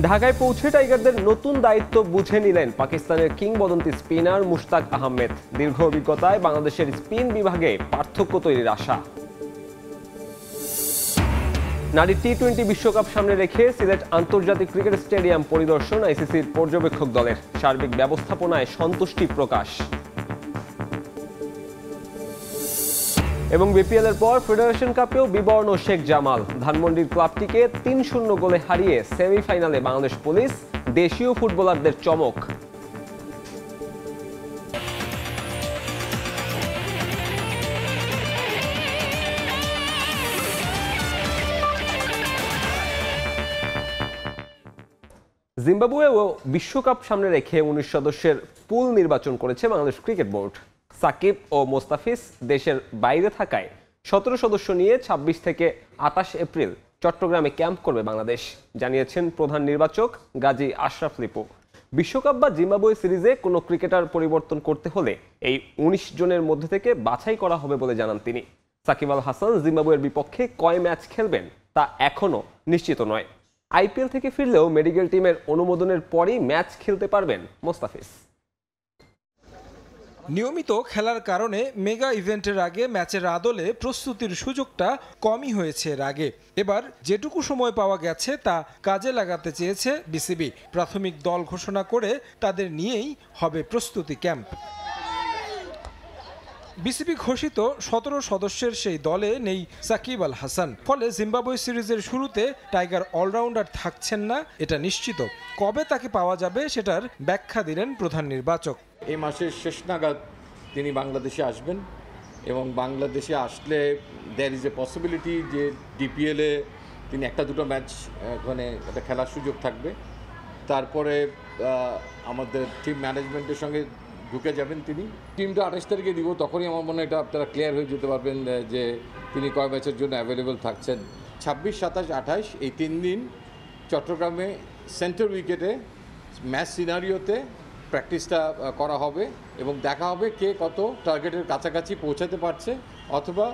ঢাকায় পৌঁছে টাইগারদের নতুন দায়িত্ব বুঝে নিলেন পাকিস্তানের কিংবদন্তি স্পিনার মুশতাক আহমেদ। দীর্ঘ অভিজ্ঞতায় বাংলাদেশের স্পিন বিভাগে পার্থক্য তৈরির আশা। নারী টি-20 বিশ্বকাপ সামনে রেখে সিলেট আন্তর্জাতিক ক্রিকেট স্টেডিয়াম পরিদর্শন আইসিসির পর্যবেক্ষক দলের। সার্বিক ব্যবস্থাপনায় সন্তুষ্টি প্রকাশ। এবং বিপিএল এর পর ফেডারেশন কাপেও বিবর্ণ শেখ জামাল। ধানমন্ডির ক্লাবটিকে ৩-০ গোলে হারিয়ে সেমিফাইনালে বাংলাদেশ পুলিশ। দেশীয় ফুটবলারদের চমক। জিম্বাবুয়েও বিশ্বকাপ সামনে রেখে ১৯ সদস্যের পুল নির্বাচন করেছে বাংলাদেশ ক্রিকেট বোর্ড। সাকিব ও মোস্তাফিজ দেশের বাইরে থাকায় ১৭ সদস্য নিয়ে ২৬ থেকে ২৮ এপ্রিল চট্টগ্রামে ক্যাম্প করবে বাংলাদেশ, জানিয়েছেন প্রধান নির্বাচক গাজী আশরাফ লিপু। বিশ্বকাপ বা জিম্বাবুয়ে সিরিজে কোনো ক্রিকেটার পরিবর্তন করতে হলে এই ১৯ জনের মধ্যে থেকে বাছাই করা হবে বলে জানান তিনি। সাকিব আল হাসান জিম্বাবুয়ের বিপক্ষে কয় ম্যাচ খেলবেন তা এখনও নিশ্চিত নয়। আইপিএল থেকে ফিরলেও মেডিকেল টিমের অনুমোদনের পরই ম্যাচ খেলতে পারবেন মোস্তাফিজ। নিয়মিত খেলার কারণে মেগা ইভেন্টের আগে ম্যাচের আদলে প্রস্তুতির সুযোগটা কমই হয়েছে এর আগে। এবার যেটুকু সময় পাওয়া গেছে তা কাজে লাগাতে চেয়েছে বিসিবি। প্রাথমিক দল ঘোষণা করে তাদের নিয়েই হবে প্রস্তুতি ক্যাম্প। বিসিবি ঘোষিত ১৭ সদস্যের সেই দলে নেই সাকিব আল হাসান। ফলে জিম্বাবুয়ে সিরিজের শুরুতে টাইগার অলরাউন্ডার থাকছেন না, এটা নিশ্চিত। কবে তাকে পাওয়া যাবে সেটার ব্যাখ্যা দিলেন প্রধান নির্বাচক। এই মাসের শেষ নাগাদ তিনি বাংলাদেশে আসবেন এবং বাংলাদেশে আসলে দেয়ার ইজ এ পসিবিলিটি যে ডিপিএলে তিনি একটা দুটো ম্যাচ ওখানে একটা খেলার সুযোগ থাকবে। তারপরে আমাদের টিম ম্যানেজমেন্টের সঙ্গে ঢুকে যাবেন তিনি। টিমটা ২৮ তারিখে দিব, তখনই আমার মনে হয় এটা আপনারা ক্লিয়ার হয়ে যেতে পারবেন যে তিনি কয় ম্যাচের জন্য অ্যাভেলেবেল থাকছেন। ২৬, ২৭, ২৮ এই ৩ দিন চট্টগ্রামে সেন্টার উইকেটে ম্যাচ সিনারিওতে প্র্যাকটিসটা করা হবে এবং দেখা হবে কে কত টার্গেটের কাছাকাছি পৌঁছাতে পারছে, অথবা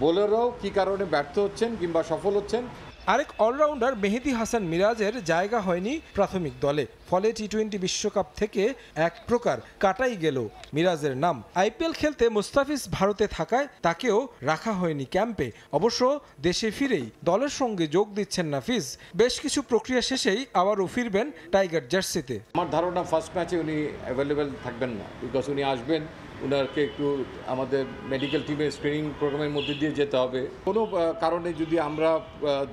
বোলাররাও কী কারণে ব্যর্থ হচ্ছেন কিংবা সফল হচ্ছেন। আরেক অলরাউন্ডার মেহেদী হাসান মিরাজের জায়গা হয়নি প্রাথমিক দলে। ফলে টি-20 বিশ্বকাপ থেকে এক প্রকার কাটাই গেল মিরাজের নাম। আইপিএল খেলতে মুস্তাফিজ ভারতে থাকায় তাকেও রাখা হয়নি ক্যাম্পে। অবশ্য দেশে ফিরেই দলের সঙ্গে যোগ দিচ্ছেন নাফিজ। বেশ কিছু প্রক্রিয়া শেষেই আবারও ফিরবেন টাইগার জার্সিতে। আমার ধারণা ফার্স্ট ম্যাচে উনি অ্যাভেলেবেল থাকবেন না, বিকজ উনি আসবেন, ওনাকে একটু আমাদের মেডিকেল টিমের স্ক্রিনিং প্রোগ্রামের মধ্যে দিয়ে যেতে হবে। কোনো কারণে যদি আমরা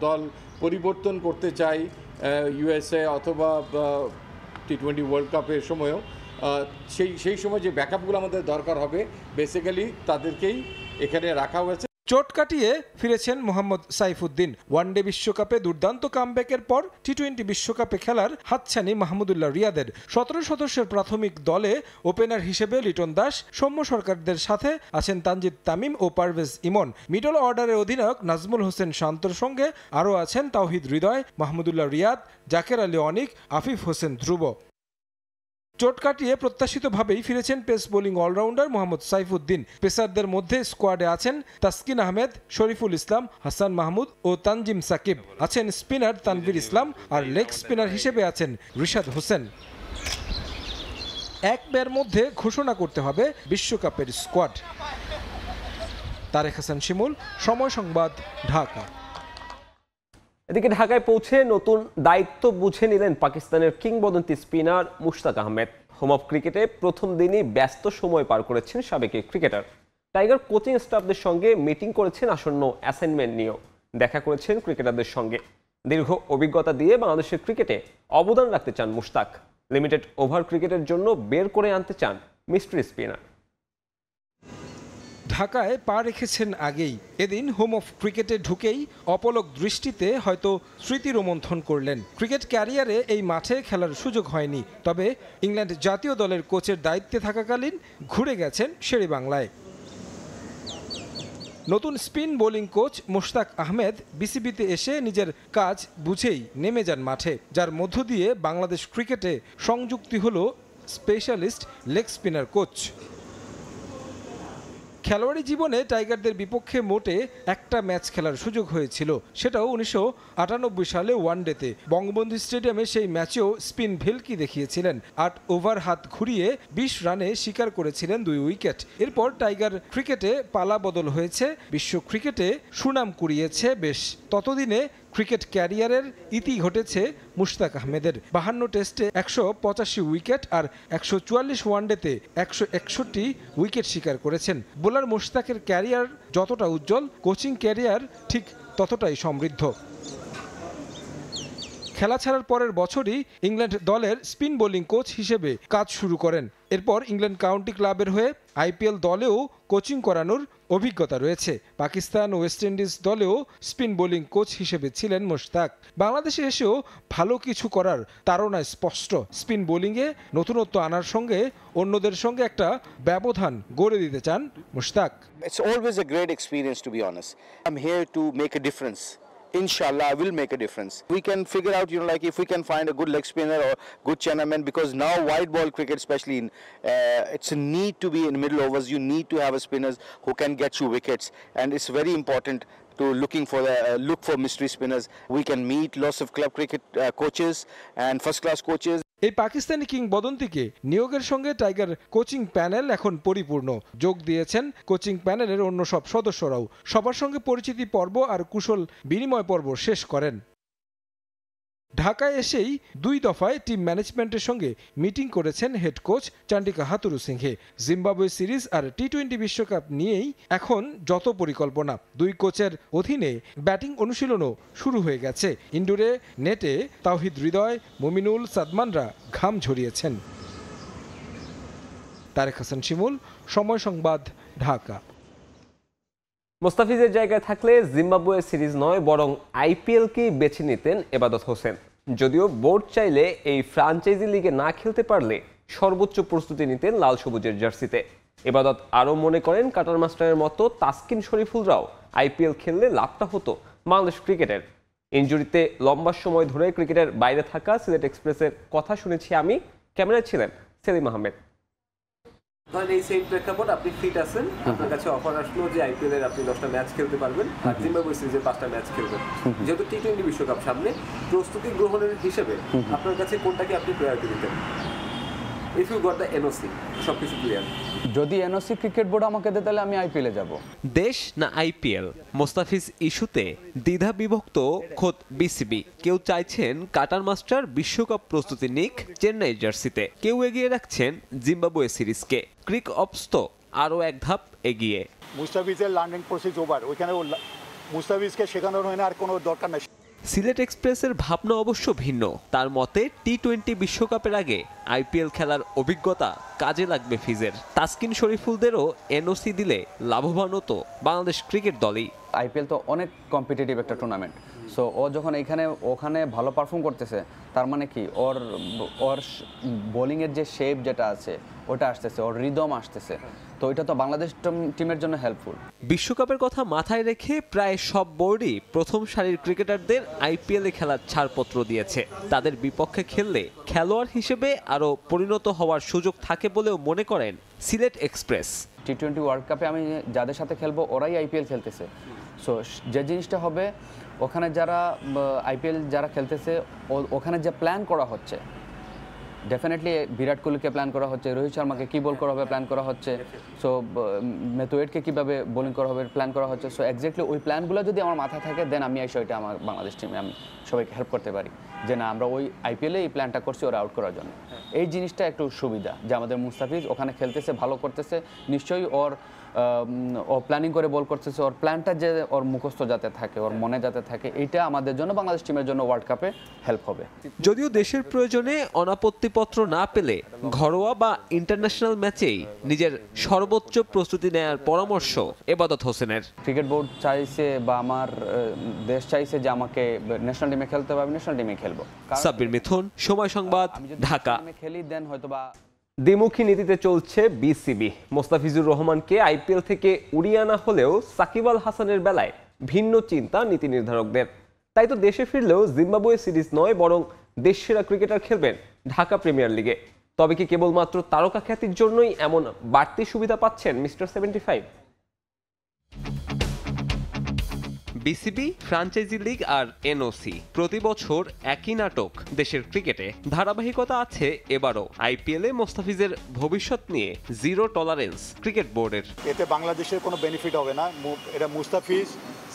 দল পরিবর্তন করতে চাই ইউএসএ অথবা টি-20 ওয়ার্ল্ড কাপের সময়ও, সেই সময় যে ব্যাকআপগুলো আমাদের দরকার হবে, বেসিক্যালি তাদেরকেই এখানে রাখা হয়েছে। চোট কাটিয়ে ফিরেছেন মোহাম্মদ সাইফুদ্দিন। ওয়ানডে বিশ্বকাপে দুর্দান্ত কামব্যাকের পর টি-20 বিশ্বকাপে খেলার হাতছানি মাহমুদুল্লাহ রিয়াদের। ১৭ সদস্যের প্রাথমিক দলে ওপেনার হিসেবে লিটন দাস, সৌম্য সরকারদের সাথে আছেন তানজিদ তামিম ও পারভেজ ইমন। মিডল অর্ডারের অধিনায়ক নাজমুল হোসেন শান্তর সঙ্গে আরও আছেন তাওহিদ হৃদয়, মাহমুদুল্লাহ রিয়াদ, জাকের আলী অনিক, আফিফ হোসেন ধ্রুব। চোট কাটিয়ে প্রত্যাশিতভাবেই ফিরেছেন pace bowling allrounder Mohammad Saifuddin. পেসারদের মধ্যে স্কোয়াডে আছেন তাসকিন আহমেদ, শরীফুল ইসলাম, হাসান মাহমুদ ও তানজিম সাকিব। আছেন স্পিনার তানভীর ইসলাম, আর লেগ স্পিনার হিসেবে আছেন রিশাদ হোসেন। এক বের মধ্যে ঘোষণা করতে হবে বিশ্বকাপের স্কোয়াড। তারেক হাসান শিমুল, সময় সংবাদ, ঢাকা। এদিকে ঢাকায় পৌঁছে নতুন দায়িত্ব বুঝে নিলেন পাকিস্তানের কিংবদন্তি spinner Mushtaq Ahmed. Home of ক্রিকেটে প্রথম দিনই ব্যস্ত সময় পার করেছেন সাবেক ক্রিকেটার। টাইগার কোচিং স্টাফদের সঙ্গে মিটিং করেছেন আসন্ন অ্যাসাইনমেন্ট নিয়েও। দেখা করেছেন ক্রিকেটারদের সঙ্গে। দীর্ঘ অভিজ্ঞতা দিয়ে বাংলাদেশের ক্রিকেটে অবদান রাখতে চান মুশতাক। লিমিটেড ওভার ক্রিকেটের জন্য বের করে আনতে চান মিস্ট্রি স্পিনার। ঢাকায় পা রেখেছেন আগেই। এদিন হোম অফ ক্রিকেটে ঢুকেই অপলক দৃষ্টিতে হয়তো স্মৃতি রোমন্থন করলেন। ক্রিকেট ক্যারিয়ারে এই মাঠে খেলার সুযোগ হয়নি, তবে ইংল্যান্ড জাতীয় দলের কোচের দায়িত্বে থাকাকালীন ঘুরে গেছেন শেরেবাংলায়। নতুন spin bowling coach Mushtaq Ahmed বিসিবিতে এসে নিজের কাজ বুঝেই নেমে যান মাঠে, যার মধ্য দিয়ে বাংলাদেশ ক্রিকেটে সংযুক্তি হল স্পেশালিস্ট লেগ স্পিনার কোচ। খেলোয়াড়ি জীবনে টাইগারদের বিপক্ষে মোটে একটা ম্যাচ খেলার সুযোগ হয়েছিল, সেটাও 1998 সালে ওয়ানডেতে। বঙ্গবন্ধু স্টেডিয়ামে সেই ম্যাচেও স্পিন ভেলকি দেখিয়েছিলেন। 8 ওভার হাত ঘুরিয়ে 20 রানে শিকার করেছিলেন 2 উইকেট। এরপর টাইগার ক্রিকেটে পালা বদল হয়েছে, বিশ্ব ক্রিকেটে সুনাম কুড়িয়েছে বেশ। ততদিনে ক্রিকেট ক্যারিয়ারের ইতি ঘটেছে মুশতাক আহমেদের। 52 টেস্টে 185 উইকেট আর 144 ওয়ানডেতে 161 উইকেট শিকার করেছেন। বোলার মুশতাকের ক্যারিয়ার যতটা উজ্জ্বল, কোচিং ক্যারিয়ার ঠিক ততটাই সমৃদ্ধ। খেলা ছাড়ার পরের বছরই ইংল্যান্ড দলের স্পিন বোলিং কোচ হিসেবে কাজ শুরু করেন। এরপর ইংল্যান্ড কাউন্টি ক্লাবের হয়ে আইপিএল দলেও কোচিং করানোর অভিজ্ঞতা রয়েছে। পাকিস্তান ও ওয়েস্ট ইন্ডিজ দলেও স্পিন বোলিং কোচ হিসেবে ছিলেন মুশতাক। বাংলাদেশে এসেও ভালো কিছু করার তাড়না স্পষ্ট। স্পিন বোলিংয়ে নতুনত্ব আনার সঙ্গে অন্যদের সঙ্গে একটা ব্যবধান গড়ে দিতে চান Mushtaq. It's always a great experience, to be honest. I'm here to make a difference. Inshallah, I will make a difference. We can figure out, like if we can find a good leg spinner or good chinaman, because now wide ball cricket, especially it's a need to be in middle overs. You need to have a spinners who can get you wickets, and it's very important to look for mystery spinners. We can meet lots of club cricket coaches and first class coaches. এই পাকিস্তানি কিংবদন্তিকে নিয়োগের সঙ্গে tiger coaching panel এখন পরিপূর্ণ। যোগ দিয়েছেন coaching প্যানেলের অন্য সব সদস্যরাও। সবার সঙ্গে পরিচিতি পর্ব আর কুশল বিনিময় পর্ব শেষ করেন। ঢাকায় এসেই 2 দফায় টিম ম্যানেজমেন্টের সঙ্গে মিটিং করেছেন head coach Chandika Hathurusingha. Zimbabwe series আর টি-20 বিশ্বকাপ নিয়েই এখন যত পরিকল্পনা। 2 কোচের অধীনে ব্যাটিং অনুশীলনও শুরু হয়ে গেছে। ইনডোরে নেটে তাওহিদ হৃদয়, মুমিনুল, সাদমানরা ঘাম ঝরিয়েছেন। তারেক হাসান শিমুল, সময় সংবাদ, ঢাকা। মোস্তাফিজের জায়গায় থাকলে জিম্বাবুয়ে সিরিজ নয় বরং আইপিএলকেই বেছে নিতেন এবাদত হোসেন। যদিও বোর্ড চাইলে এই ফ্রাঞ্চাইজি লিগে না খেলতে পারলে সর্বোচ্চ প্রস্তুতি নিতেন লাল সবুজের জার্সিতে। এবাদত আরও মনে করেন কাটার মাস্টারের মতো তাসকিন শরীফুলরাও আইপিএল খেললে লাভটা হতো বাংলাদেশ ক্রিকেটের। ইনজুরিতে লম্বা সময় ধরে ক্রিকেটের বাইরে থাকা সিলেট এক্সপ্রেসের কথা শুনেছি আমি, ক্যামেরায় ছিলেন সেলিম আহমেদ। ধরেন এই সেম প্রেক্ষাপট, আপনি ফিট আছেন, আপনার কাছে অফার আসলো যে আইপিএল এর আপনি 10টা ম্যাচ খেলতে পারবেন আর জিম্বাবুয়ে সিরিজের 5টা ম্যাচ খেলবেন। যেহেতু টি-20 বিশ্বকাপ সামনে, প্রস্তুতি গ্রহণের হিসেবে আপনার কাছে কোনটাকে আপনি প্রায়োরিটি দিতেন? If you got the NOC, সবকিছু ক্লিয়ার। যদি এনওসি ক্রিকেট বোর্ড আমাকে দেয় তাহলে আমি আইপিএলে যাব। দেশ না আইপিএল, মোস্তাফিজ ইস্যুতে দ্বিধা বিভক্ত খোদ বিসিবি। কেউ চাইছেন কাটার মাস্টার বিশ্বকাপ প্রস্তুতি নিক চেন্নাই জার্সিতে, কেউ এগিয়ে রাখছেন জিম্বাবুয়ে সিরিজকে। ক্রিক অপস তো আরও এক ধাপ এগিয়ে। মুস্তাফিজের লার্নিং প্রসেস ওভার, ওইখানে মুস্তাফিজকে শেখানোর হয় না, আর কোনো দরকার নাই। সিলেট এক্সপ্রেসের ভাবনা অবশ্য ভিন্ন। তার মতে টি-20 বিশ্বকাপের আগে আইপিএল খেলার অভিজ্ঞতা কাজে লাগবে ফিজের। তাসকিন শরীফুলদেরও এনওসি দিলে লাভবান হতো বাংলাদেশ ক্রিকেট দলই। আইপিএল তো অনেক কম্পিটিটিভ একটা টুর্নামেন্ট। সো ও যখন ওখানে ভালো পারফর্ম করতেছে, তার মানে কি ওর বোলিংয়ের যে শেপ যেটা আছে ওটা আসতেছে, ওর রিদম আসতেছে, তো এটা তো বাংলাদেশ টিমের জন্য হেল্পফুল। বিশ্বকাপের কথা মাথায় রেখে প্রায় সব বোর্ডই প্রথম সারির ক্রিকেটারদের আইপিএলে খেলার ছাড়পত্র দিয়েছে। তাদের বিপক্ষে খেললে খেলোয়াড় হিসেবে আরও পরিণত হওয়ার সুযোগ থাকে বলেও মনে করেন সিলেট এক্সপ্রেস। টি-20 ওয়ার্ল্ড কাপে আমি যাদের সাথে খেলবো ওরাই আইপিএল খেলতেছে। সো যে জিনিসটা হবে, ওখানে যারা আইপিএল যারা খেলতেছে ওখানে যে প্ল্যান করা হচ্ছে, ডেফিনেটলি বিরাট কোহলিকে প্ল্যান করা হচ্ছে, রোহিত শর্মাকে কী বল করা হবে প্ল্যান করা হচ্ছে, সো মেথুয়েডকে কীভাবে বোলিং করা হবে প্ল্যান করা হচ্ছে। সো এক্স্যাক্টলি ওই প্ল্যানগুলো যদি আমার মাথায় থাকে, দেন আমি এই বিষয়টা আমার বাংলাদেশ টিমে আমি সবাইকে হেল্প করতে পারি যে না, আমরা ওই আইপিএলে এই প্ল্যানটা করছি ওরা আউট করার জন্য। এই জিনিসটা একটু সুবিধা যে আমাদের মুস্তাফিজ ওখানে খেলতেছে, ভালো করতেছে, নিশ্চয়ই ওর প্ল্যানিং করে বল করতেছে, ওর প্ল্যানটা যে ওর মুখস্থ যাতে থাকে, ওর মনে যাতে থাকে, এটা আমাদের জন্য বাংলাদেশ টিমের জন্য ওয়ার্ল্ড কাপে হেল্প হবে। যদিও দেশের প্রয়োজনে অনাপত্তিপত্র না পেলে ঘরোয়া বা ইন্টারন্যাশনাল ম্যাচেই নিজের সর্বোচ্চ প্রস্তুতি নেয়ার পরামর্শ এবাদত হোসেনের। ক্রিকেট বোর্ড চাইছে বা আমার দেশ চাইছে যে আমাকে ন্যাশনাল টিমে খেলতে হবে, আমি ন্যাশনাল টিমে খেলবো। সাব্বির মিথুন, সময় সংবাদ, ঢাকা। খেলি দেন হয়তো বা দ্বিমুখী নীতিতে চলছে বিসিবি। মোস্তাফিজুর রহমানকে আইপিএল থেকে উড়িয়ে আনা হলেও সাকিব আল হাসানের বেলায় ভিন্ন চিন্তা নীতি নির্ধারকদের। তাই তো দেশে ফিরলেও জিম্বাবুয়ে সিরিজ নয় বরং দেশসেরা ক্রিকেটার খেলবেন ঢাকা প্রিমিয়ার লিগে। তবে কি কেবলমাত্র তারকা খ্যাতির জন্যই এমন বাড়তি সুবিধা পাচ্ছেন মিস্টার 75? বিসিবি, ফ্র্যাঞ্চাইজি লিগ আর এনওসি প্রতি বছর একই নাটক দেশের ক্রিকেটে। ধারাবাহিকতা আছে এবারও। আইপিএলে মোস্তাফিজের ভবিষ্যৎ নিয়ে জিরো টলারেন্স ক্রিকেট বোর্ডের। এতে বাংলাদেশের কোনো বেনিফিট হবে না, এটা মুস্তাফিজ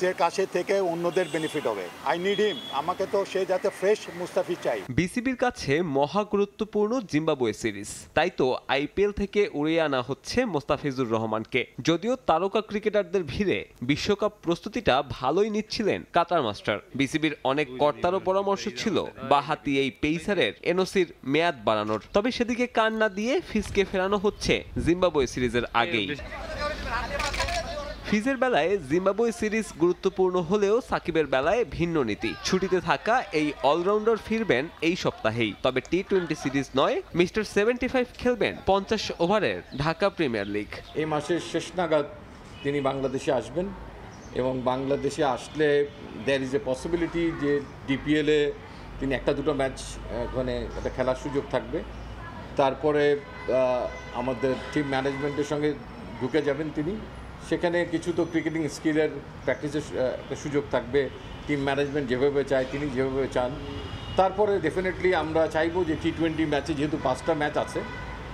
এর কাছে থেকে অন্যদের বেনিফিট হবে। আই নিড হিম, আমাকে তো সে যাতে ফ্রেশ মুস্তাফিজ চাই। বিসিবির কাছে মহা গুরুত্বপূর্ণ জিম্বাবুয়ে সিরিজ, তাই তো আইপিএল থেকে উড়িয়ে আনা হচ্ছে মোস্তাফিজুর রহমানকে। যদিও তারকা ক্রিকেটারদের ভিড়ে বিশ্বকাপ প্রস্তুতিটা ভালোই নিচ্ছিলেন কাতার মাস্টার। বিসিবির অনেক কর্তারও পরামর্শ ছিল বাহাতি এই পেসারের এনওসির মেয়াদ বাড়ানোর, তবে সেদিকে কান না দিয়ে ফিজকে ফেরানো হচ্ছে জিম্বাবুয়ে সিরিজের আগেই। ফিজের বেলায় জিম্বাবুয়ে সিরিজ গুরুত্বপূর্ণ হলেও সাকিবের বেলায় ভিন্ন নীতি। ছুটিতে থাকা এই অলরাউন্ডার ফিরবেন এই সপ্তাহেই, তবে টি-20 সিরিজ নয়, মিস্টার 75 খেলবেন 50 ওভারের ঢাকা প্রিমিয়ার লিগ। এই মাসের শেষ নাগাদ তিনি বাংলাদেশে আসবেন এবং বাংলাদেশে আসলে দেয়ার ইজ এ পসিবিলিটি যে ডিপিএলে তিনি একটা দুটো ম্যাচ ওখানে একটা খেলার সুযোগ থাকবে। তারপরে আমাদের টিম ম্যানেজমেন্টের সঙ্গে ঢুকে যাবেন তিনি। সেখানে কিছু তো ক্রিকেটিং স্কিলের প্র্যাকটিসের একটা সুযোগ থাকবে। টিম ম্যানেজমেন্ট যেভাবে চায়, তিনি যেভাবে চান। তারপরে ডেফিনেটলি আমরা চাইবো যে টি-20 ম্যাচে যেহেতু 5টা ম্যাচ আছে,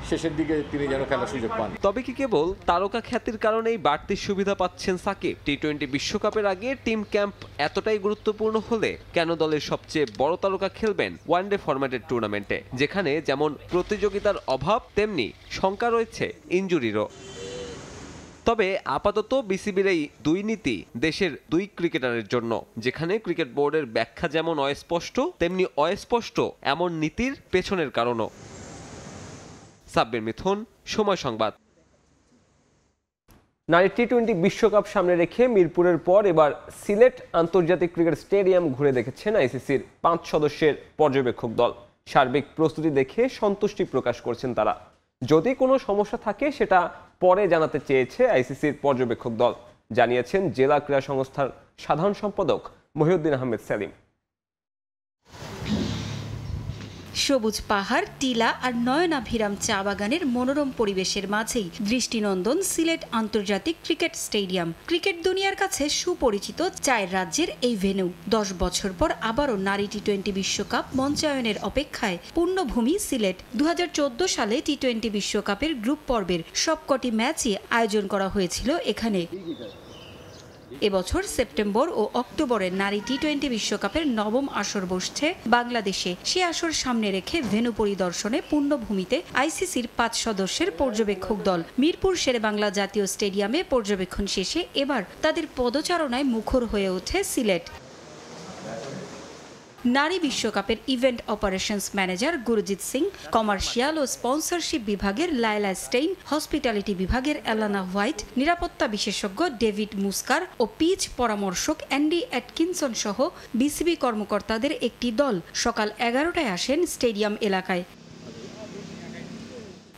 শেষের দিকে তিনি যেন খেলার সুযোগ পান। তবে কি কেবল তারকা খ্যাতির কারণেই বাড়তি সুবিধা পাচ্ছেন সাকিব? টি-20 বিশ্বকাপের আগে টিম ক্যাম্প এতটাই গুরুত্বপূর্ণ হলে কেন দলের সবচেয়ে বড় তারকা খেলবেন ওয়ানডে ফরম্যাটের টুর্নামেন্টে, যেখানে যেমন প্রতিযোগিতার অভাব তেমনি শঙ্কা রয়েছে ইনজুরিরও? তবে আপাতত বিসিবির এই দুই নীতি দেশের দুই ক্রিকেটারের জন্য, যেখানে ক্রিকেট বোর্ডের ব্যাখ্যা যেমন অস্পষ্ট তেমনি অস্পষ্ট এমন নীতির পেছনের কারণও। সাব্বির মিথুন, সময় সংবাদ। নারী টি-20 বিশ্বকাপ সামনে রেখে মিরপুরের পর এবার সিলেট আন্তর্জাতিক ক্রিকেট স্টেডিয়াম ঘুরে দেখেছেন আইসিসির 5 সদস্যের পর্যবেক্ষক দল। সার্বিক প্রস্তুতি দেখে সন্তুষ্টি প্রকাশ করছেন তারা। যদি কোনো সমস্যা থাকে সেটা পরে জানাতে চেয়েছে আইসিসির পর্যবেক্ষক দল, জানিয়েছেন জেলা ক্রীড়া সংস্থার সাধারণ সম্পাদক মহিউদ্দিন আহমেদ সেলিম। সবুজ পাহাড়, টিলা আর নয়নাভিরাম চা বাগানের মনোরম পরিবেশের মাঝেই দৃষ্টিনন্দন সিলেট আন্তর্জাতিক ক্রিকেট স্টেডিয়াম। ক্রিকেট দুনিয়ার কাছে সুপরিচিত চায়ের রাজ্যের এই ভেন্যু 10 বছর পর আবারও নারী টি-20 বিশ্বকাপ মঞ্চায়নের অপেক্ষায় পূর্ণভূমি সিলেট। 2014 সালে টি-20 বিশ্বকাপের গ্রুপ পর্বের সবকটি ম্যাচই আয়োজন করা হয়েছিল এখানে। এবছর সেপ্টেম্বর ও অক্টোবরে নারী টি-20 বিশ্বকাপের 9ম আসর বসছে বাংলাদেশে। সে আসর সামনে রেখে ভেন্যু পরিদর্শনে পূর্ণভূমিতে আইসিসির 5 সদস্যের পর্যবেক্ষক দল। মিরপুর শেরেবাংলা জাতীয় স্টেডিয়ামে পর্যবেক্ষণ শেষে এবার তাদের পদচারণায় মুখর হয়ে ওঠে সিলেট। নারী বিশ্বকাপের event operations manager Gurjit Singh, commercial ও স্পন্সরশিপ বিভাগের লায়লা স্টেইন, হসপিটালিটি বিভাগের এলানা হোয়াইট, নিরাপত্তা বিশেষজ্ঞ ডেভিড মুস্কার ও পিচ পরামর্শক অ্যান্ডি অ্যাটকিনসন সহ বিসিবি কর্মকর্তাদের একটি দল সকাল 11টায় আসেন স্টেডিয়াম এলাকায়।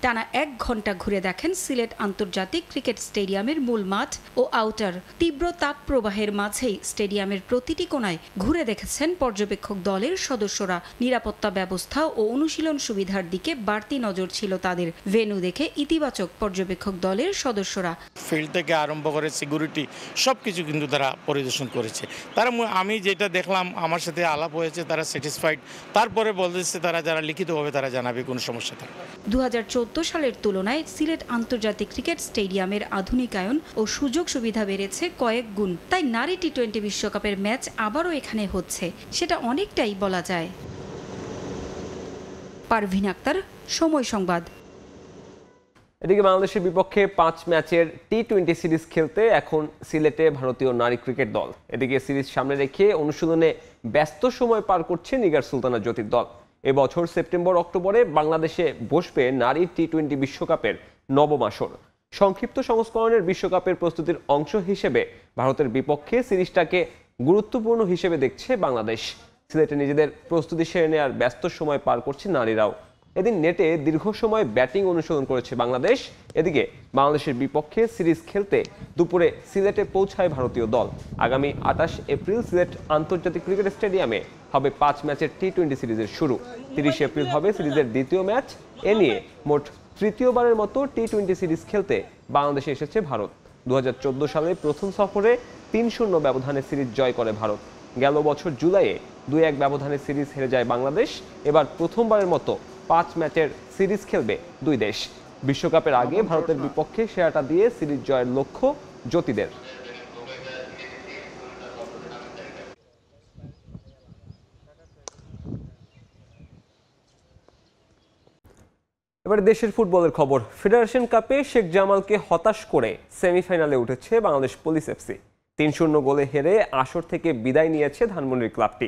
টানা 1 ঘন্টা ঘুরে দেখেন সিলেট আন্তর্জাতিক ক্রিকেট স্টেডিয়ামের মূল মাঠ ও আউটার। তীব্র তাপ প্রবাহের মাঝেই স্টেডিয়ামের প্রতিটি কোণায় ঘুরে দেখেছেন পর্যবেক্ষক দলের সদস্যরা। নিরাপত্তা ব্যবস্থা ও অনুশীলন সুবিধার দিকে বাড়তি নজর ছিল তাদের। ভেন্যু দেখে ইতিবাচক পর্যবেক্ষক দলের সদস্যরা। ফিল্ড থেকে আরম্ভ করে সিকিউরিটি সবকিছু কিন্তু তারা পরিদর্শন করেছে। তারা, আমি যেটা দেখলাম, আমার সাথে আলাপ হয়েছে, তারা স্যাটিসফাইড। তারপরে বলতেছে তারা যারা লিখিতভাবে তারা জানাবে কোনো সমস্যা থাকে। 2014 সালের তুলনায় সিলেট আন্তর্জাতিক ক্রিকেট স্টেডিয়ামের আধুনিকায়ন ও সুযোগ সুবিধা বেড়েছে কয়েক গুণ। তাই নারী টি-20 বিশ্বকাপের ম্যাচ আবারও এখানে হচ্ছে, সেটা অনেকটাই বলা যায়। পারভিন আক্তার, সময় সংবাদ। এদিকে বাংলাদেশের বিপক্ষে 5 ম্যাচের টি-20 সিরিজ খেলতে এখন সিলেটে ভারতীয় নারী ক্রিকেট দল। এদিকে সিরিজ সামনে রেখে অনুশীলনে ব্যস্ত সময় পার করছে নিগার সুলতানা জ্যোতির দল। এবছর সেপ্টেম্বর অক্টোবরে বাংলাদেশে বসবে নারী টি-20 বিশ্বকাপের 9ম আসর। সংক্ষিপ্ত সংস্করণের বিশ্বকাপের প্রস্তুতির অংশ হিসেবে ভারতের বিপক্ষে সিরিজটাকে গুরুত্বপূর্ণ হিসেবে দেখছে বাংলাদেশ। সিলেটে নিজেদের প্রস্তুতি সেরে নেওয়ার ব্যস্ত সময় পার করছে নারীরাও। এদিন নেটে দীর্ঘ সময় ব্যাটিং অনুশীলন করেছে বাংলাদেশ। এদিকে বাংলাদেশের বিপক্ষে সিরিজ খেলতে দুপুরে সিলেটে পৌঁছায় ভারতীয় দল। আগামী 28 এপ্রিল সিলেট আন্তর্জাতিক ক্রিকেট স্টেডিয়ামে হবে 5 ম্যাচের টি-20 সিরিজের শুরু। 30 এপ্রিল হবে সিরিজের দ্বিতীয় ম্যাচ। এ নিয়ে মোট তৃতীয়বারের মতো টি-20 সিরিজ খেলতে বাংলাদেশে এসেছে ভারত। 2014 সালে প্রথম সফরে 3-0 ব্যবধানে সিরিজ জয় করে ভারত। গেল বছর জুলাইয়ে 2-1 ব্যবধানে সিরিজ হেরে যায় বাংলাদেশ। এবার প্রথমবারের মতো 5 ম্যাচের সিরিজ খেলবে দুই দেশ। বিশ্বকাপের আগে ভারতের বিপক্ষে সেরাটা দিয়ে সিরিজ জয়ের লক্ষ্য জ্যোতিদের। এবারে দেশের ফুটবলের খবর। ফেডারেশন কাপে শেখ জামালকে হতাশ করে সেমিফাইনালে উঠেছে বাংলাদেশ পুলিশ এফসি। 3-0 গোলে হেরে আসর থেকে বিদায় নিয়েছে ধানমন্ডির ক্লাবটি।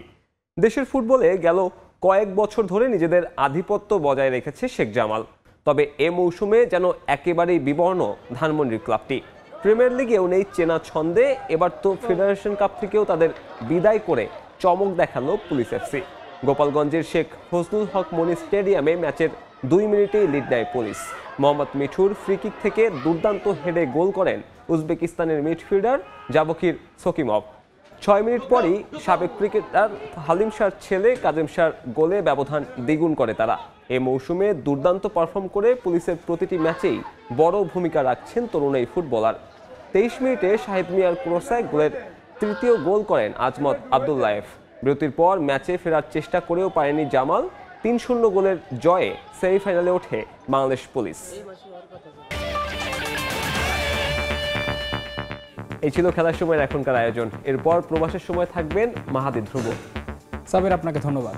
দেশের ফুটবলে গেল কয়েক বছর ধরে নিজেদের আধিপত্য বজায় রেখেছে শেখ জামাল। তবে এ মৌসুমে যেন একেবারেই বিবর্ণ ধানমন্ডির ক্লাবটি। প্রিমিয়ার লিগেও নেই চেনা ছন্দে। এবার তো ফেডারেশন কাপ থেকেও তাদের বিদায় করে চমক দেখালো পুলিশ এফসি। গোপালগঞ্জের শেখ ফজলুল হক মনি স্টেডিয়ামে ম্যাচের 2 মিনিটেই লিড নেয় পুলিশ। মোহাম্মদ মিঠুর ফ্রিকিক থেকে দুর্দান্ত হেডে গোল করেন উজবেকিস্তানের মিডফিল্ডার জাবকির সকিমভ। 6 মিনিট পরই সাবেক ক্রিকেটার হালিম শাহর ছেলে কাজেম শাহর গোলে ব্যবধান দ্বিগুণ করে তারা। এ মৌসুমে দুর্দান্ত পারফর্ম করে পুলিশের প্রতিটি ম্যাচেই বড় ভূমিকা রাখছেন তরুণ এই ফুটবলার। 23 মিনিটে শাহিদ মিয়ার ক্রসে গোলের তৃতীয় গোল করেন আজমত আবদুল্লায়েফ। বিরতির পর ম্যাচে ফেরার চেষ্টা করেও পারেনি জামাল। 3-0 গোলের জয়ে সেমিফাইনালে ওঠে বাংলাদেশ পুলিশ। এই ছিল খেলার সময়ের এখনকার আয়োজন। এরপর প্রবাসের সময় থাকবেন মাহাদি ধ্রুব। সাবির, আপনাকে ধন্যবাদ।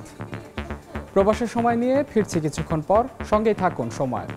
প্রবাসের সময় নিয়ে ফিরছি কিছুক্ষণ পর, সঙ্গেই থাকুন সময়।